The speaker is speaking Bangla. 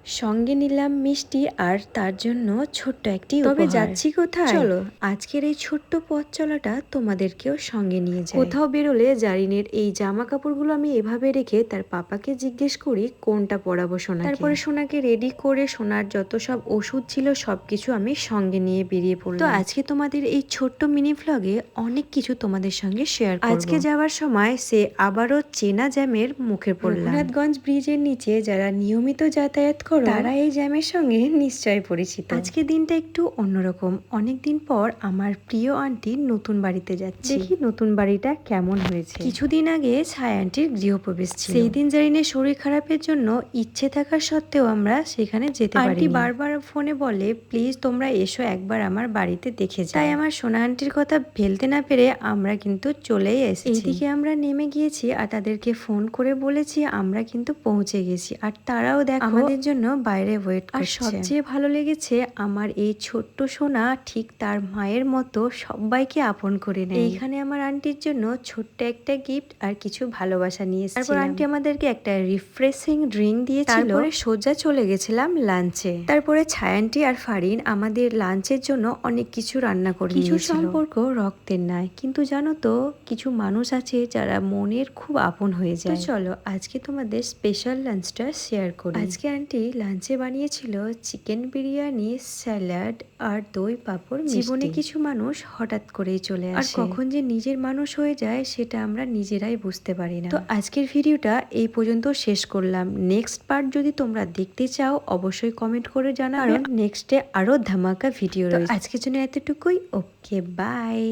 সঙ্গে নিলাম মিষ্টি আর তার জন্য ছোট্ট একটি তবে উপহার। যাচ্ছি কোথায়? চলো আজকের এই ছোট্ট পথ চলাটা তোমাদেরকেও সঙ্গে নিয়ে যাই। কোথাও বেরোলে জারিনের এই জামা কাপড়গুলো আমি এভাবে রেখে তার পাপাকে জিজ্ঞেস করি কোনটা পরাবো সোনাকে। তারপরে সোনাকে রেডি করে সোনার যত সব ওষুধ ছিল সবকিছু আমি সঙ্গে নিয়ে বেরিয়ে পড়লাম। তো আজকে তোমাদের এই ছোট্ট মিনি ভ্লগে অনেক কিছু তোমাদের সঙ্গে শেয়ার করব। আজকে যাওয়ার সময় সে আবারও চেনা জ্যামের মুখে পড়লাম। রঘুনাথগঞ্জ ব্রিজের নিচে যারা নিয়মিত যাতায়াত করো তারা এই জ্যামের সঙ্গে নিশ্চয় পরিচিত। আজকে দিনটা একটু অন্যরকম। অনেকদিন পর আমার প্রিয় আন্টির নতুন বাড়িতে যাচ্ছি। দেখি নতুন বাড়িটা কেমন হয়েছে। কিছুদিন আগে ছায়া আন্টির গৃহপ্রবেশ ছিল। সেই দিন জারিনের শরীর খারাপের জন্য ইচ্ছে থাকা সত্ত্বেও আমরা সেখানে যেতে পারি। আন্টি বারবার ফোনে বলে প্লিজ তোমরা এসো একবার আমার বাড়িতে দেখে যাও। তাই আমার সোনা আন্টির কথা ফেলতে না পেরে আমরা কিন্তু চলেই এসেছি। এইদিকে আমরা নেমে গিয়েছি আর তাদেরকে ফোন করে বলেছি আমরা কিন্তু পৌঁছে গেছি, আর তারাও দেখো আমাদের জন্য বাইরে ওয়েট আর করছে। সবচেয়ে ভালো লেগেছে আমার এই ছোট্ট সোনা ঠিক তার মায়ের মতো সবাইকে আপন করে নেয়। এইখানে আমার আন্টির জন্য ছোট্ট একটা গিফট আর কিছু ভালোবাসা নিয়ে এসেছিলাম। তারপর আন্টি আমাদেরকে একটা রিফ্রেশিং ড্রিঙ্ক দিয়েছিল। তারপরে সোজা চলে গেছিলাম লাঞ্চে। তারপরে ছায়া আন্টি আর ফারিন আমাদের লাঞ্চের জন্য অনেক কিছু রান্না করে কিছু নিয়েছিল। সম্পর্ক রক্তের নয়, কিন্তু জানো তো কিছু মানুষ আছে যারা মনের খুব আপন হয়ে যায়। তো চলো আজকে তোমাদের স্পেশাল লাঞ্চটা শেয়ার করি। আজকে আন্টি লাঞ্চে বানিয়েছিল চিকেন বিরিয়ানি, স্যালাড আর দই পাঁপড়। জীবনে কিছু মানুষ হঠাৎ করেই চলে আসে, আর কখন যে নিজের মানুষ হয়ে যায় সেটা আমরা নিজেরাই বুঝতে পারি না। তো আজকের ভিডিওটা এই পর্যন্ত শেষ করলাম। নেক্সট পার্ট যদি তোমরা দেখতে চাও অবশ্যই কমেন্ট করে জানাবে, কারণ নেক্সটে আরো ধামাকা ভিডিও রয়েছে। আজকের জন্য এতটুকুই। ওকে, বাই।